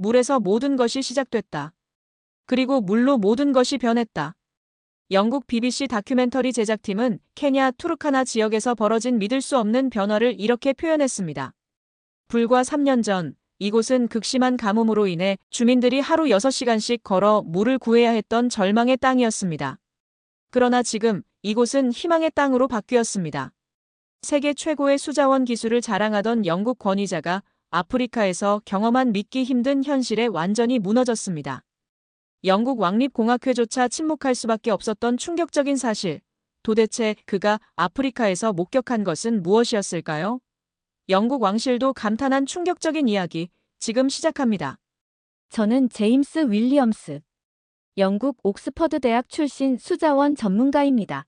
물에서 모든 것이 시작됐다. 그리고 물로 모든 것이 변했다. 영국 BBC 다큐멘터리 제작팀은 케냐 투르카나 지역에서 벌어진 믿을 수 없는 변화를 이렇게 표현했습니다. 불과 3년 전, 이곳은 극심한 가뭄으로 인해 주민들이 하루 6시간씩 걸어 물을 구해야 했던 절망의 땅이었습니다. 그러나 지금 이곳은 희망의 땅으로 바뀌었습니다. 세계 최고의 수자원 기술을 자랑하던 영국 권위자가 아프리카에서 경험한 믿기 힘든 현실에 완전히 무너졌습니다. 영국 왕립공학회조차 침묵할 수밖에 없었던 충격적인 사실. 도대체 그가 아프리카에서 목격한 것은 무엇이었을까요? 영국 왕실도 감탄한 충격적인 이야기, 지금 시작합니다. 저는 제임스 윌리엄스, 영국 옥스퍼드 대학 출신 수자원 전문가입니다.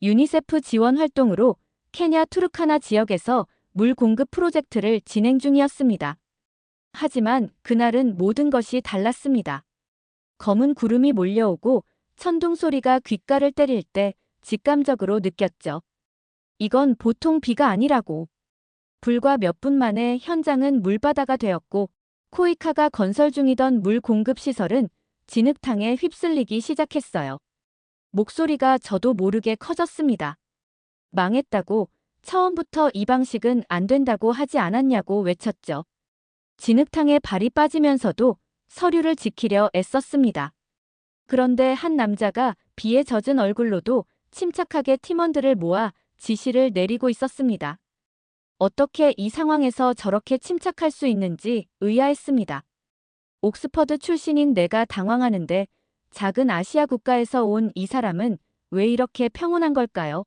유니세프 지원 활동으로 케냐 투르카나 지역에서 물 공급 프로젝트를 진행 중이었습니다. 하지만 그날은 모든 것이 달랐습니다. 검은 구름이 몰려오고 천둥 소리가 귓가를 때릴 때 직감적으로 느꼈죠. 이건 보통 비가 아니라고. 불과 몇 분 만에 현장은 물바다가 되었고 코이카가 건설 중이던 물 공급 시설은 진흙탕에 휩쓸리기 시작했어요. 목소리가 저도 모르게 커졌습니다. 망했다고, 처음부터 이 방식은 안 된다고 하지 않았냐고 외쳤죠. 진흙탕에 발이 빠지면서도 서류를 지키려 애썼습니다. 그런데 한 남자가 비에 젖은 얼굴로도 침착하게 팀원들을 모아 지시를 내리고 있었습니다. 어떻게 이 상황에서 저렇게 침착할 수 있는지 의아했습니다. 옥스퍼드 출신인 내가 당황하는데 작은 아시아 국가에서 온 이 사람은 왜 이렇게 평온한 걸까요?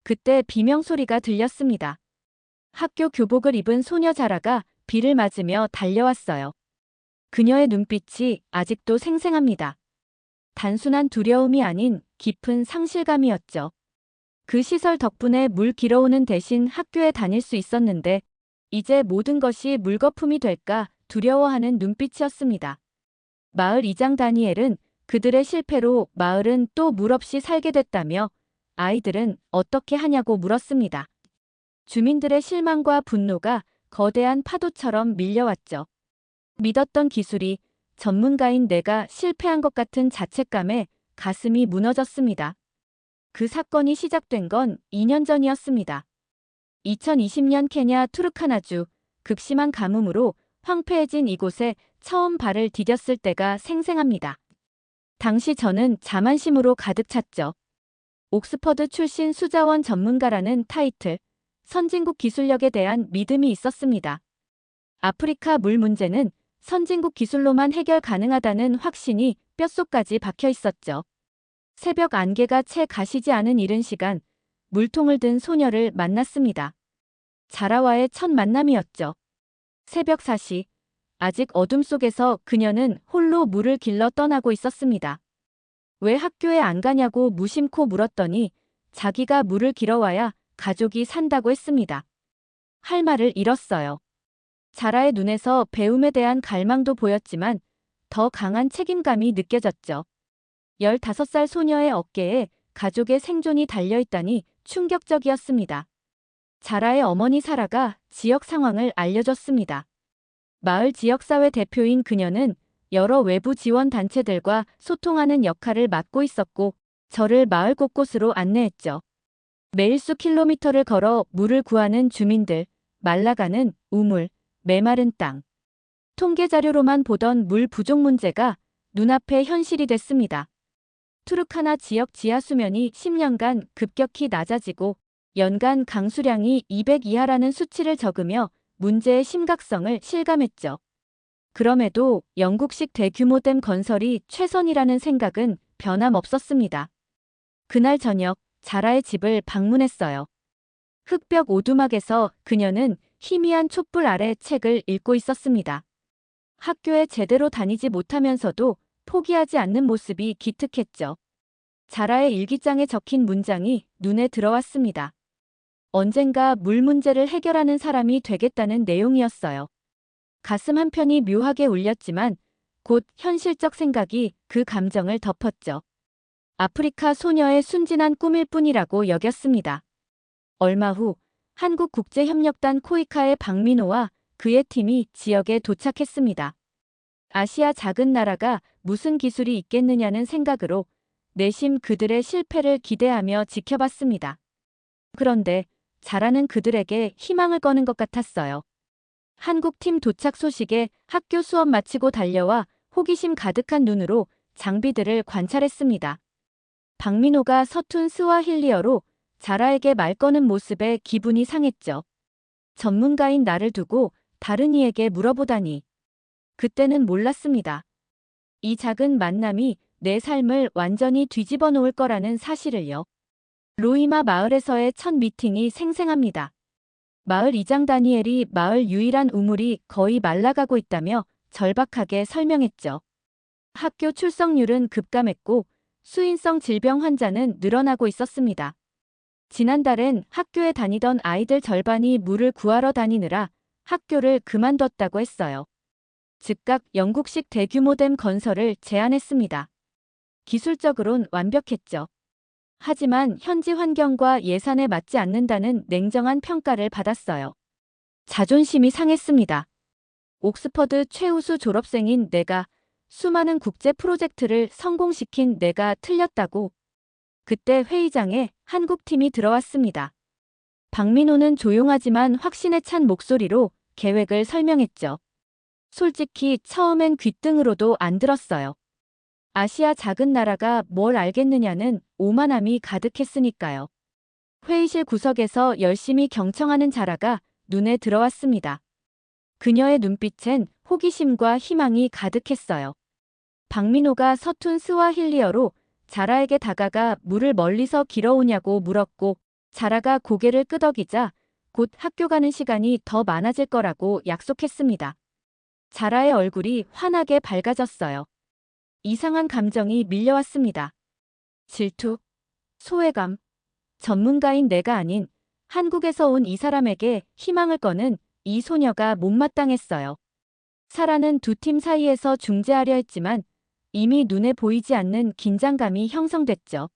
그때 비명 소리가 들렸습니다. 학교 교복을 입은 소녀 자라가 비를 맞으며 달려왔어요. 그녀의 눈빛이 아직도 생생합니다. 단순한 두려움이 아닌 깊은 상실감이었죠. 그 시설 덕분에 물 길어오는 대신 학교에 다닐 수 있었는데 이제 모든 것이 물거품이 될까 두려워하는 눈빛이었습니다. 마을 이장 다니엘은 그들의 실패로 마을은 또 물 없이 살게 됐다며 아이들은 어떻게 하냐고 물었습니다. 주민들의 실망과 분노가 거대한 파도처럼 밀려왔죠. 믿었던 기술이 전문가인 내가 실패한 것 같은 자책감에 가슴이 무너졌습니다. 그 사건이 시작된 건 2년 전이었습니다. 2020년 케냐 투르카나주, 극심한 가뭄으로 황폐해진 이곳에 처음 발을 디뎠을 때가 생생합니다. 당시 저는 자만심으로 가득 찼죠. 옥스퍼드 출신 수자원 전문가라는 타이틀, 선진국 기술력에 대한 믿음이 있었습니다. 아프리카 물 문제는 선진국 기술로만 해결 가능하다는 확신이 뼛속까지 박혀 있었죠. 새벽 안개가 채 가시지 않은 이른 시간, 물통을 든 소녀를 만났습니다. 자라와의 첫 만남이었죠. 새벽 4시, 아직 어둠 속에서 그녀는 홀로 물을 길러 떠나고 있었습니다. 왜 학교에 안 가냐고 무심코 물었더니 자기가 물을 길어와야 가족이 산다고 했습니다. 할 말을 잃었어요. 자라의 눈에서 배움에 대한 갈망도 보였지만 더 강한 책임감이 느껴졌죠. 15살 소녀의 어깨에 가족의 생존이 달려있다니 충격적이었습니다. 자라의 어머니 사라가 지역 상황을 알려줬습니다. 마을 지역사회 대표인 그녀는 여러 외부 지원 단체들과 소통하는 역할을 맡고 있었고 저를 마을 곳곳으로 안내했죠. 매일 수 킬로미터를 걸어 물을 구하는 주민들, 말라가는 우물, 메마른 땅. 통계 자료로만 보던 물 부족 문제가 눈앞에 현실이 됐습니다. 투르카나 지역 지하 수면이 10년간 급격히 낮아지고 연간 강수량이 200 이하라는 수치를 적으며 문제의 심각성을 실감했죠. 그럼에도 영국식 대규모 댐 건설이 최선이라는 생각은 변함없었습니다. 그날 저녁 자라의 집을 방문했어요. 흑벽 오두막에서 그녀는 희미한 촛불 아래 책을 읽고 있었습니다. 학교에 제대로 다니지 못하면서도 포기하지 않는 모습이 기특했죠. 자라의 일기장에 적힌 문장이 눈에 들어왔습니다. 언젠가 물 문제를 해결하는 사람이 되겠다는 내용이었어요. 가슴 한편이 묘하게 울렸지만 곧 현실적 생각이 그 감정을 덮었죠. 아프리카 소녀의 순진한 꿈일 뿐이라고 여겼습니다. 얼마 후 한국국제협력단 코이카의 박민호와 그의 팀이 지역에 도착했습니다. 아시아 작은 나라가 무슨 기술이 있겠느냐는 생각으로 내심 그들의 실패를 기대하며 지켜봤습니다. 그런데 잘하는 그들에게 희망을 거는 것 같았어요. 한국팀 도착 소식에 학교 수업 마치고 달려와 호기심 가득한 눈으로 장비들을 관찰했습니다. 박민호가 서툰 스와힐리어로 자라에게 말 거는 모습에 기분이 상했죠. 전문가인 나를 두고 다른 이에게 물어보다니. 그때는 몰랐습니다. 이 작은 만남이 내 삶을 완전히 뒤집어 놓을 거라는 사실을요. 로이마 마을에서의 첫 미팅이 생생합니다. 마을 이장 다니엘이 마을 유일한 우물이 거의 말라가고 있다며 절박하게 설명했죠. 학교 출석률은 급감했고 수인성 질병 환자는 늘어나고 있었습니다. 지난달엔 학교에 다니던 아이들 절반이 물을 구하러 다니느라 학교를 그만뒀다고 했어요. 즉각 영국식 대규모 댐 건설을 제안했습니다. 기술적으론 완벽했죠. 하지만 현지 환경과 예산에 맞지 않는다는 냉정한 평가를 받았어요. 자존심이 상했습니다. 옥스퍼드 최우수 졸업생인 내가 수많은 국제 프로젝트를 성공시킨 내가 틀렸다고. 그때 회의장에 한국팀이 들어왔습니다. 박민호는 조용하지만 확신에 찬 목소리로 계획을 설명했죠. 솔직히 처음엔 귓등으로도 안 들었어요. 아시아 작은 나라가 뭘 알겠느냐는 오만함이 가득했으니까요. 회의실 구석에서 열심히 경청하는 자라가 눈에 들어왔습니다. 그녀의 눈빛엔 호기심과 희망이 가득했어요. 박민호가 서툰 스와힐리어로 자라에게 다가가 물을 멀리서 길어오냐고 물었고 자라가 고개를 끄덕이자 곧 학교 가는 시간이 더 많아질 거라고 약속했습니다. 자라의 얼굴이 환하게 밝아졌어요. 이상한 감정이 밀려왔습니다. 질투, 소외감, 전문가인 내가 아닌 한국에서 온 이 사람에게 희망을 거는 이 소녀가 못마땅했어요. 사라는 두 팀 사이에서 중재하려 했지만 이미 눈에 보이지 않는 긴장감이 형성됐죠.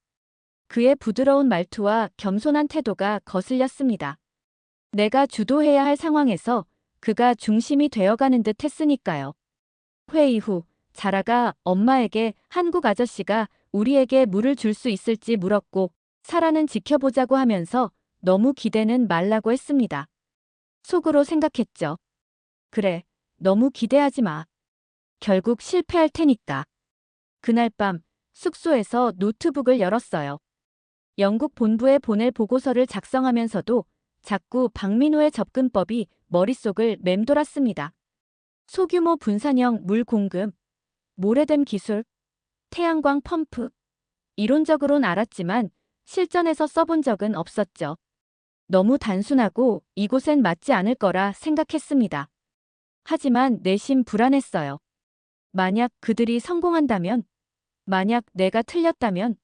그의 부드러운 말투와 겸손한 태도가 거슬렸습니다. 내가 주도해야 할 상황에서 그가 중심이 되어가는 듯 했으니까요. 회의 후 자라가 엄마에게 한국 아저씨가 우리에게 물을 줄 수 있을지 물었고 사라는 지켜보자고 하면서 너무 기대는 말라고 했습니다. 속으로 생각했죠. 그래, 너무 기대하지 마. 결국 실패할 테니까. 그날 밤 숙소에서 노트북을 열었어요. 영국 본부에 보낼 보고서를 작성하면서도 자꾸 박민호의 접근법이 머릿속을 맴돌았습니다. 소규모 분산형 물 공급, 모래댐 기술, 태양광 펌프. 이론적으론 알았지만 실전에서 써본 적은 없었죠. 너무 단순하고 이곳엔 맞지 않을 거라 생각했습니다. 하지만 내심 불안했어요. 만약 그들이 성공한다면, 만약 내가 틀렸다면,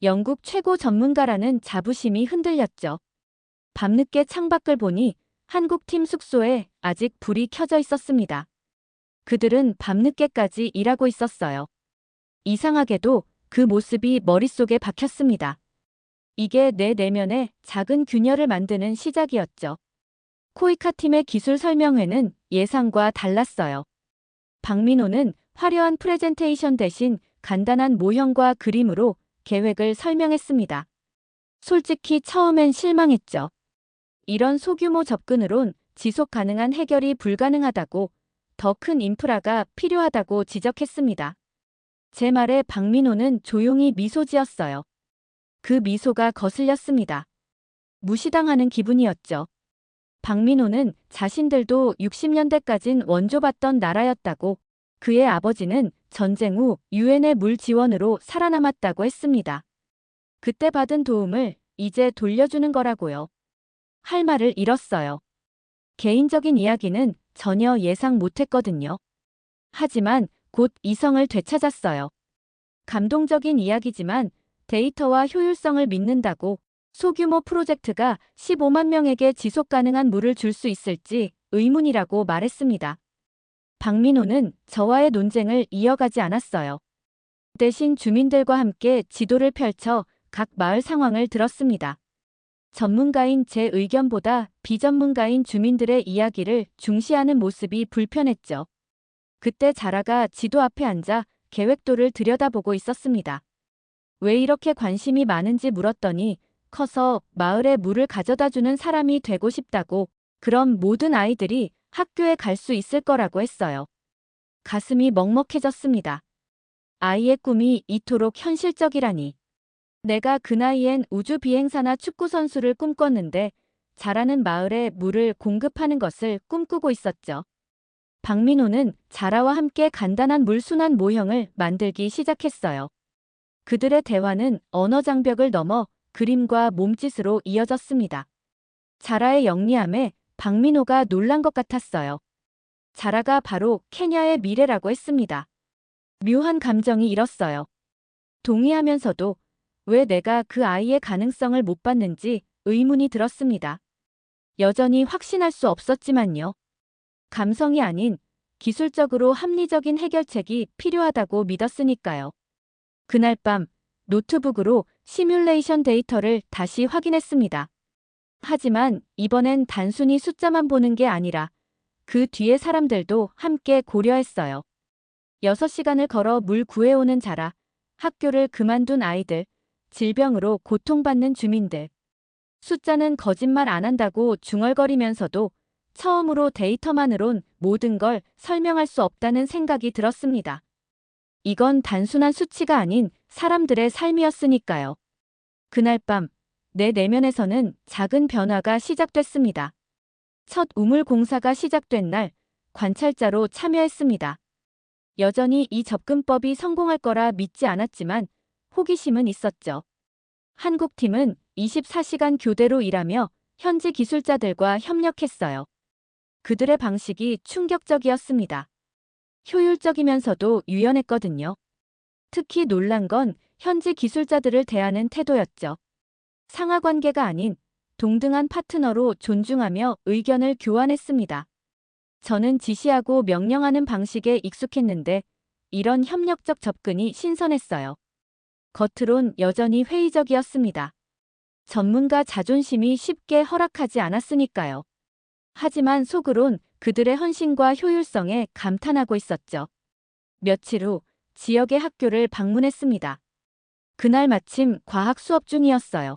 영국 최고 전문가라는 자부심이 흔들렸죠. 밤늦게 창밖을 보니 한국팀 숙소에 아직 불이 켜져 있었습니다. 그들은 밤늦게까지 일하고 있었어요. 이상하게도 그 모습이 머릿속에 박혔습니다. 이게 내 내면에 작은 균열을 만드는 시작이었죠. 코이카 팀의 기술 설명회는 예상과 달랐어요. 박민호는 화려한 프레젠테이션 대신 간단한 모형과 그림으로 계획을 설명했습니다. 솔직히 처음엔 실망했죠. 이런 소규모 접근으론 지속 가능한 해결이 불가능하다고, 더 큰 인프라가 필요하다고 지적했습니다. 제 말에 박민호는 조용히 미소 지었어요. 그 미소가 거슬렸습니다. 무시당하는 기분이었죠. 박민호는 자신들도 60년대까진 원조받던 나라였다고, 그의 아버지는 전쟁 후 유엔의 물 지원으로 살아남았다고 했습니다. 그때 받은 도움을 이제 돌려주는 거라고요. 할 말을 잃었어요. 개인적인 이야기는 전혀 예상 못했거든요. 하지만 곧 이성을 되찾았어요. 감동적인 이야기지만 데이터와 효율성을 믿는다고 소규모 프로젝트가 15만 명에게 지속 가능한 물을 줄 수 있을지 의문이라고 말했습니다. 박민호는 저와의 논쟁을 이어가지 않았어요. 대신 주민들과 함께 지도를 펼쳐 각 마을 상황을 들었습니다. 전문가인 제 의견보다 비전문가인 주민들의 이야기를 중시하는 모습이 불편했죠. 그때 자라가 지도 앞에 앉아 계획도를 들여다보고 있었습니다. 왜 이렇게 관심이 많은지 물었더니 커서 마을에 물을 가져다주는 사람이 되고 싶다고, 그럼 모든 아이들이 학교에 갈 수 있을 거라고 했어요. 가슴이 먹먹해졌습니다. 아이의 꿈이 이토록 현실적이라니. 내가 그 나이엔 우주 비행사나 축구 선수를 꿈꿨는데 자라는 마을에 물을 공급하는 것을 꿈꾸고 있었죠. 박민호는 자라와 함께 간단한 물순환 모형을 만들기 시작했어요. 그들의 대화는 언어 장벽을 넘어 그림과 몸짓으로 이어졌습니다. 자라의 영리함에 박민호가 놀란 것 같았어요. 자라가 바로 케냐의 미래라고 했습니다. 묘한 감정이 일었어요. 동의하면서도 왜 내가 그 아이의 가능성을 못 봤는지 의문이 들었습니다. 여전히 확신할 수 없었지만요. 감성이 아닌 기술적으로 합리적인 해결책이 필요하다고 믿었으니까요. 그날 밤 노트북으로 시뮬레이션 데이터를 다시 확인했습니다. 하지만 이번엔 단순히 숫자만 보는 게 아니라 그 뒤에 사람들도 함께 고려했어요. 6시간을 걸어 물 구해오는 자라, 학교를 그만둔 아이들, 질병으로 고통받는 주민들. 숫자는 거짓말 안 한다고 중얼거리면서도 처음으로 데이터만으론 모든 걸 설명할 수 없다는 생각이 들었습니다. 이건 단순한 수치가 아닌 사람들의 삶이었으니까요. 그날 밤, 내 내면에서는 작은 변화가 시작됐습니다. 첫 우물 공사가 시작된 날, 관찰자로 참여했습니다. 여전히 이 접근법이 성공할 거라 믿지 않았지만 호기심은 있었죠. 한국 팀은 24시간 교대로 일하며 현지 기술자들과 협력했어요. 그들의 방식이 충격적이었습니다. 효율적이면서도 유연했거든요. 특히 놀란 건 현지 기술자들을 대하는 태도였죠. 상하 관계가 아닌 동등한 파트너로 존중하며 의견을 교환했습니다. 저는 지시하고 명령하는 방식에 익숙했는데 이런 협력적 접근이 신선했어요. 겉으론 여전히 회의적이었습니다. 전문가 자존심이 쉽게 허락하지 않았으니까요. 하지만 속으론 그들의 헌신과 효율성에 감탄하고 있었죠. 며칠 후 지역의 학교를 방문했습니다. 그날 마침 과학 수업 중이었어요.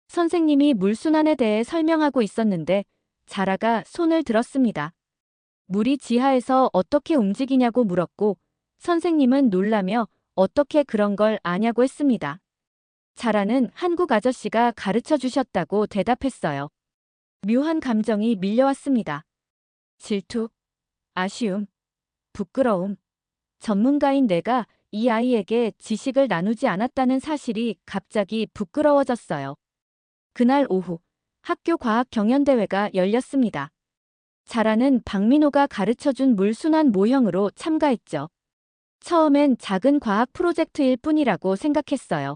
선생님이 물순환에 대해 설명하고 있었는데 자라가 손을 들었습니다. 물이 지하에서 어떻게 움직이냐고 물었고 선생님은 놀라며 어떻게 그런 걸 아냐고 했습니다. 자라는 한국 아저씨가 가르쳐 주셨다고 대답했어요. 묘한 감정이 밀려왔습니다. 질투, 아쉬움, 부끄러움. 전문가인 내가 이 아이에게 지식을 나누지 않았다는 사실이 갑자기 부끄러워졌어요. 그날 오후 학교 과학 경연대회가 열렸습니다. 자라는 박민호가 가르쳐준 물순환 모형으로 참가했죠. 처음엔 작은 과학 프로젝트일 뿐이라고 생각했어요.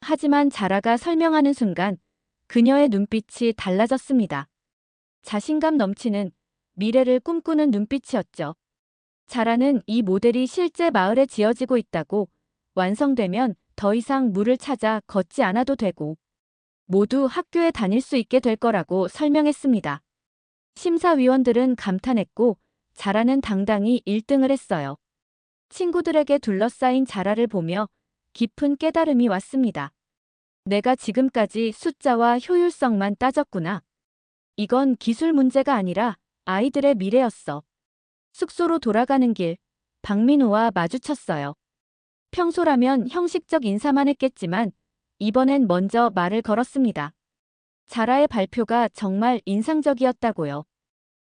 하지만 자라가 설명하는 순간 그녀의 눈빛이 달라졌습니다. 자신감 넘치는 미래를 꿈꾸는 눈빛이었죠. 자라는 이 모델이 실제 마을에 지어지고 있다고, 완성되면 더 이상 물을 찾아 걷지 않아도 되고 모두 학교에 다닐 수 있게 될 거라고 설명했습니다. 심사위원들은 감탄했고 자라는 당당히 1등을 했어요. 친구들에게 둘러싸인 자라를 보며 깊은 깨달음이 왔습니다. 내가 지금까지 숫자와 효율성만 따졌구나. 이건 기술 문제가 아니라 아이들의 미래였어. 숙소로 돌아가는 길, 박민호와 마주쳤어요. 평소라면 형식적 인사만 했겠지만 이번엔 먼저 말을 걸었습니다. 자라의 발표가 정말 인상적이었다고요.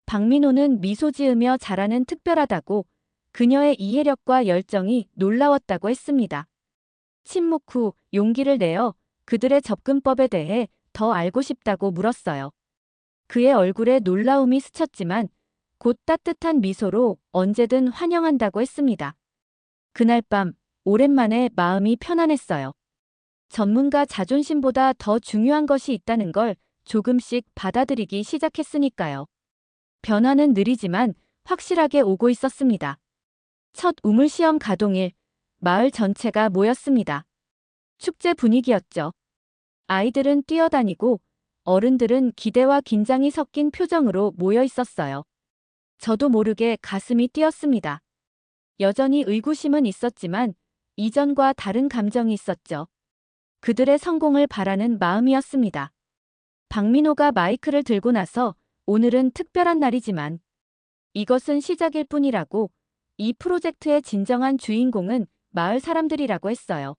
박민호는 미소 지으며 자라는 특별하다고, 그녀의 이해력과 열정이 놀라웠다고 했습니다. 침묵 후 용기를 내어 그들의 접근법에 대해 더 알고 싶다고 물었어요. 그의 얼굴에 놀라움이 스쳤지만 곧 따뜻한 미소로 언제든 환영한다고 했습니다. 그날 밤 오랜만에 마음이 편안했어요. 전문가 자존심보다 더 중요한 것이 있다는 걸 조금씩 받아들이기 시작했으니까요. 변화는 느리지만 확실하게 오고 있었습니다. 첫 우물시험 가동일, 마을 전체가 모였습니다. 축제 분위기였죠. 아이들은 뛰어다니고 어른들은 기대와 긴장이 섞인 표정으로 모여 있었어요. 저도 모르게 가슴이 뛰었습니다. 여전히 의구심은 있었지만 이전과 다른 감정이 있었죠. 그들의 성공을 바라는 마음이었습니다. 박민호가 마이크를 들고 나서 오늘은 특별한 날이지만 이것은 시작일 뿐이라고, 이 프로젝트의 진정한 주인공은 마을 사람들이라고 했어요.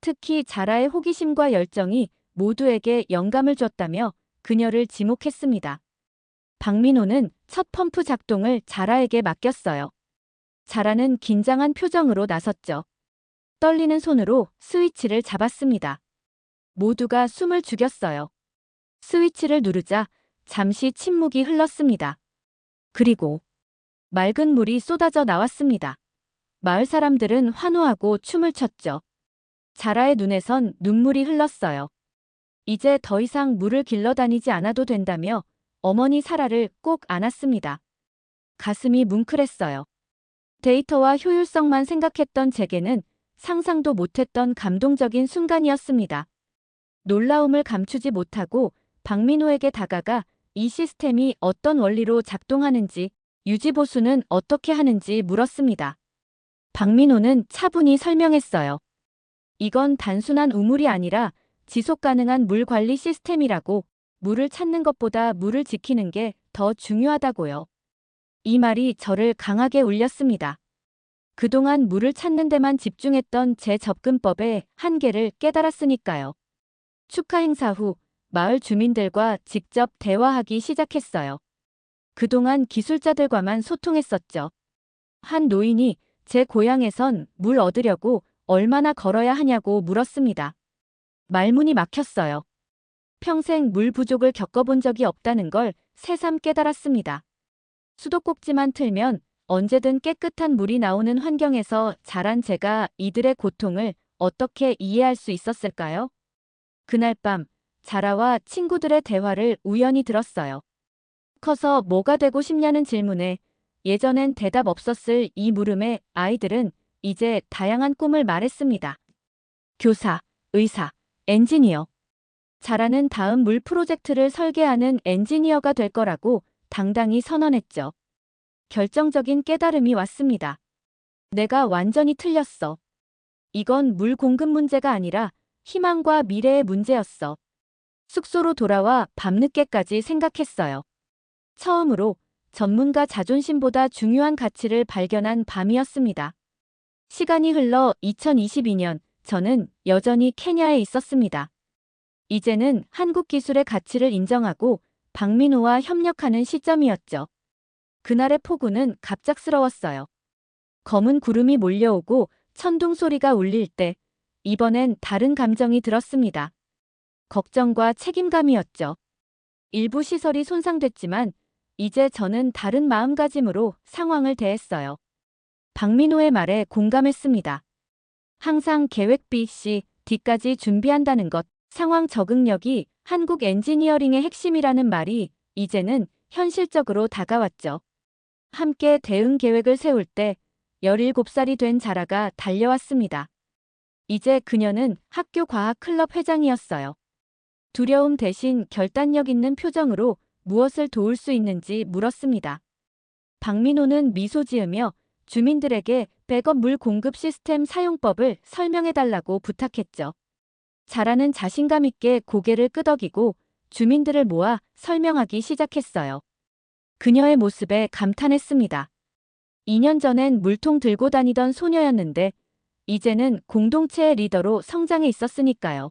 특히 자라의 호기심과 열정이 모두에게 영감을 줬다며 그녀를 지목했습니다. 박민호는 첫 펌프 작동을 자라에게 맡겼어요. 자라는 긴장한 표정으로 나섰죠. 떨리는 손으로 스위치를 잡았습니다. 모두가 숨을 죽였어요. 스위치를 누르자 잠시 침묵이 흘렀습니다. 그리고 맑은 물이 쏟아져 나왔습니다. 마을 사람들은 환호하고 춤을 췄죠. 자라의 눈에선 눈물이 흘렀어요. 이제 더 이상 물을 길러다니지 않아도 된다며 어머니 사라를 꼭 안았습니다. 가슴이 뭉클했어요. 데이터와 효율성만 생각했던 제게는 상상도 못했던 감동적인 순간이었습니다. 놀라움을 감추지 못하고 박민호에게 다가가 이 시스템이 어떤 원리로 작동하는지, 유지보수는 어떻게 하는지 물었습니다. 박민호는 차분히 설명했어요. 이건 단순한 우물이 아니라 지속 가능한 물 관리 시스템이라고, 물을 찾는 것보다 물을 지키는 게 더 중요하다고요. 이 말이 저를 강하게 울렸습니다. 그동안 물을 찾는 데만 집중했던 제 접근법의 한계를 깨달았으니까요. 축하 행사 후 마을 주민들과 직접 대화하기 시작했어요. 그동안 기술자들과만 소통했었죠. 한 노인이 제 고향에선 물 얻으려고 얼마나 걸어야 하냐고 물었습니다. 말문이 막혔어요. 평생 물 부족을 겪어본 적이 없다는 걸 새삼 깨달았습니다. 수도꼭지만 틀면 언제든 깨끗한 물이 나오는 환경에서 자란 제가 이들의 고통을 어떻게 이해할 수 있었을까요? 그날 밤 자라와 친구들의 대화를 우연히 들었어요. 커서 뭐가 되고 싶냐는 질문에 예전엔 대답 없었을 이 물음에 아이들은 이제 다양한 꿈을 말했습니다. 교사, 의사, 엔지니어. 자라는 다음 물 프로젝트를 설계하는 엔지니어가 될 거라고 당당히 선언했죠. 결정적인 깨달음이 왔습니다. 내가 완전히 틀렸어. 이건 물 공급 문제가 아니라 희망과 미래의 문제였어. 숙소로 돌아와 밤늦게까지 생각했어요. 처음으로 전문가 자존심보다 중요한 가치를 발견한 밤이었습니다. 시간이 흘러 2022년, 저는 여전히 케냐에 있었습니다. 이제는 한국 기술의 가치를 인정하고 박민호와 협력하는 시점이었죠. 그날의 폭우는 갑작스러웠어요. 검은 구름이 몰려오고 천둥 소리가 울릴 때 이번엔 다른 감정이 들었습니다. 걱정과 책임감이었죠. 일부 시설이 손상됐지만 이제 저는 다른 마음가짐으로 상황을 대했어요. 박민호의 말에 공감했습니다. 항상 계획 B, C, D까지 준비한다는 것, 상황 적응력이 한국 엔지니어링의 핵심이라는 말이 이제는 현실적으로 다가왔죠. 함께 대응 계획을 세울 때 17살이 된 자라가 달려왔습니다. 이제 그녀는 학교 과학 클럽 회장이었어요. 두려움 대신 결단력 있는 표정으로 무엇을 도울 수 있는지 물었습니다. 박민호는 미소 지으며 주민들에게 백업 물 공급 시스템 사용법을 설명해달라고 부탁했죠. 자라는 자신감 있게 고개를 끄덕이고 주민들을 모아 설명하기 시작했어요. 그녀의 모습에 감탄했습니다. 2년 전엔 물통 들고 다니던 소녀였는데 이제는 공동체의 리더로 성장해 있었으니까요.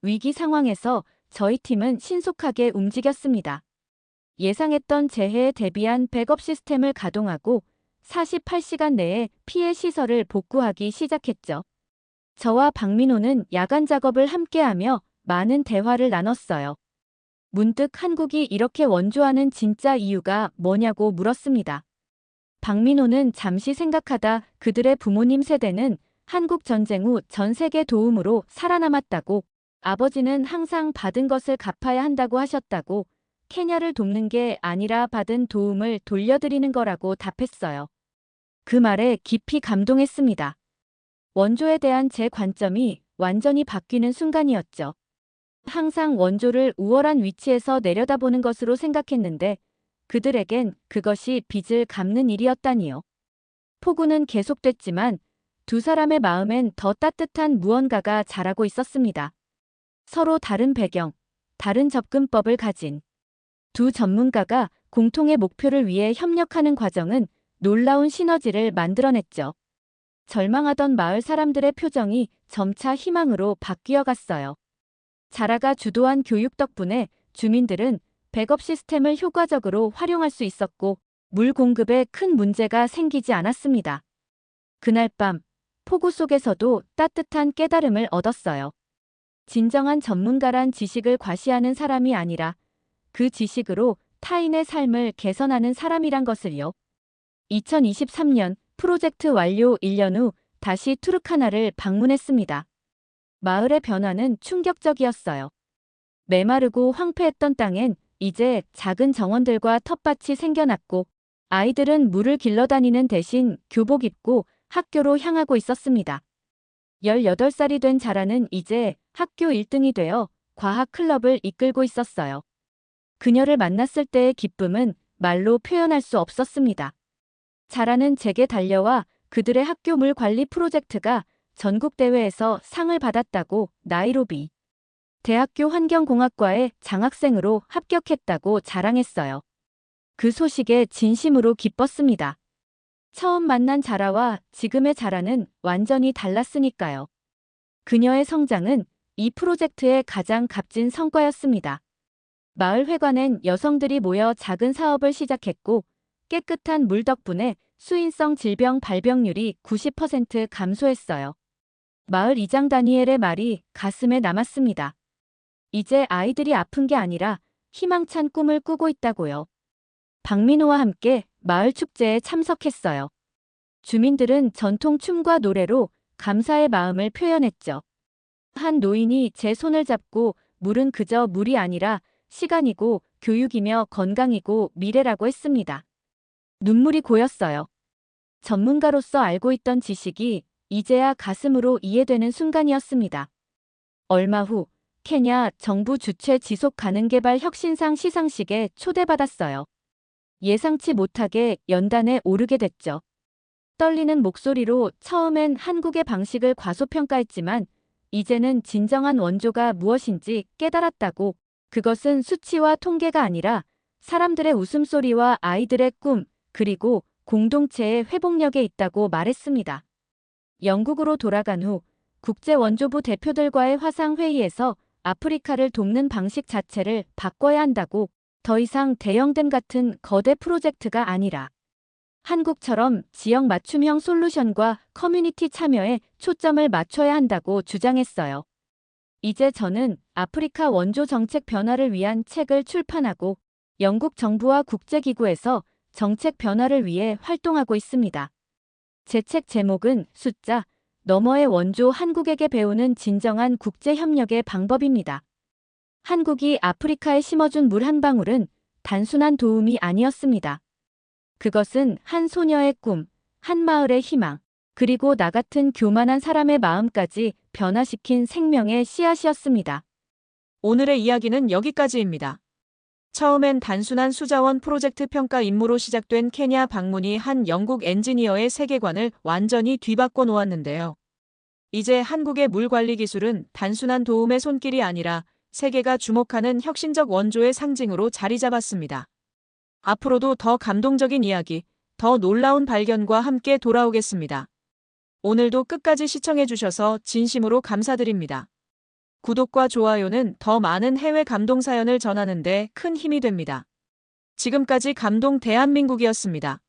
위기 상황에서 저희 팀은 신속하게 움직였습니다. 예상했던 재해에 대비한 백업 시스템을 가동하고 48시간 내에 피해 시설을 복구하기 시작했죠. 저와 박민호는 야간 작업을 함께하며 많은 대화를 나눴어요. 문득 한국이 이렇게 원조하는 진짜 이유가 뭐냐고 물었습니다. 박민호는 잠시 생각하다 그들의 부모님 세대는 한국 전쟁 후 전 세계 도움으로 살아남았다고, 아버지는 항상 받은 것을 갚아야 한다고 하셨다고, 케냐를 돕는 게 아니라 받은 도움을 돌려드리는 거라고 답했어요. 그 말에 깊이 감동했습니다. 원조에 대한 제 관점이 완전히 바뀌는 순간이었죠. 항상 원조를 우월한 위치에서 내려다보는 것으로 생각했는데 그들에겐 그것이 빚을 갚는 일이었다니요. 폭우는 계속됐지만 두 사람의 마음엔 더 따뜻한 무언가가 자라고 있었습니다. 서로 다른 배경, 다른 접근법을 가진 두 전문가가 공통의 목표를 위해 협력하는 과정은 놀라운 시너지를 만들어냈죠. 절망하던 마을 사람들의 표정이 점차 희망으로 바뀌어 갔어요. 자라가 주도한 교육 덕분에 주민들은 백업 시스템을 효과적으로 활용할 수 있었고 물 공급에 큰 문제가 생기지 않았습니다. 그날 밤 폭우 속에서도 따뜻한 깨달음을 얻었어요. 진정한 전문가란 지식을 과시하는 사람이 아니라 그 지식으로 타인의 삶을 개선하는 사람이란 것을요. 2023년 프로젝트 완료 1년 후 다시 투르카나를 방문했습니다. 마을의 변화는 충격적이었어요. 메마르고 황폐했던 땅엔 이제 작은 정원들과 텃밭이 생겨났고 아이들은 물을 길러다니는 대신 교복 입고 학교로 향하고 있었습니다. 18살이 된 자라는 이제 학교 1등이 되어 과학 클럽을 이끌고 있었어요. 그녀를 만났을 때의 기쁨은 말로 표현할 수 없었습니다. 자라는 제게 달려와 그들의 학교 물 관리 프로젝트가 전국 대회에서 상을 받았다고 나이로비 대학교 환경공학과의 장학생으로 합격했다고 자랑했어요. 그 소식에 진심으로 기뻤습니다. 처음 만난 자라와 지금의 자라는 완전히 달랐으니까요. 그녀의 성장은 이 프로젝트의 가장 값진 성과였습니다. 마을 회관엔 여성들이 모여 작은 사업을 시작했고 깨끗한 물 덕분에 수인성 질병 발병률이 90% 감소했어요. 마을 이장 다니엘의 말이 가슴에 남았습니다. 이제 아이들이 아픈 게 아니라 희망찬 꿈을 꾸고 있다고요. 박민호와 함께 마을 축제에 참석했어요. 주민들은 전통 춤과 노래로 감사의 마음을 표현했죠. 한 노인이 제 손을 잡고 물은 그저 물이 아니라 시간이고 교육이며 건강이고 미래라고 했습니다. 눈물이 고였어요. 전문가로서 알고 있던 지식이 이제야 가슴으로 이해되는 순간이었습니다. 얼마 후 케냐 정부 주최 지속 가능 개발 혁신상 시상식에 초대받았어요. 예상치 못하게 연단에 오르게 됐죠. 떨리는 목소리로 처음엔 한국의 방식을 과소평가했지만 이제는 진정한 원조가 무엇인지 깨달았다고, 그것은 수치와 통계가 아니라 사람들의 웃음소리와 아이들의 꿈, 그리고 공동체의 회복력에 있다고 말했습니다. 영국으로 돌아간 후 국제원조부 대표들과의 화상회의에서 아프리카를 돕는 방식 자체를 바꿔야 한다고, 더 이상 대형댐 같은 거대 프로젝트가 아니라 한국처럼 지역 맞춤형 솔루션과 커뮤니티 참여에 초점을 맞춰야 한다고 주장했어요. 이제 저는 아프리카 원조 정책 변화를 위한 책을 출판하고 영국 정부와 국제기구에서 정책 변화를 위해 활동하고 있습니다. 제 책 제목은 숫자 너머의 원조, 한국에게 배우는 진정한 국제협력의 방법입니다. 한국이 아프리카에 심어준 물 한 방울은 단순한 도움이 아니었습니다. 그것은 한 소녀의 꿈, 한 마을의 희망, 그리고 나 같은 교만한 사람의 마음까지 변화시킨 생명의 씨앗이었습니다. 오늘의 이야기는 여기까지입니다. 처음엔 단순한 수자원 프로젝트 평가 임무로 시작된 케냐 방문이 한 영국 엔지니어의 세계관을 완전히 뒤바꿔 놓았는데요. 이제 한국의 물 관리 기술은 단순한 도움의 손길이 아니라 세계가 주목하는 혁신적 원조의 상징으로 자리 잡았습니다. 앞으로도 더 감동적인 이야기, 더 놀라운 발견과 함께 돌아오겠습니다. 오늘도 끝까지 시청해주셔서 진심으로 감사드립니다. 구독과 좋아요는 더 많은 해외 감동 사연을 전하는 데 큰 힘이 됩니다. 지금까지 감동 대한민국이었습니다.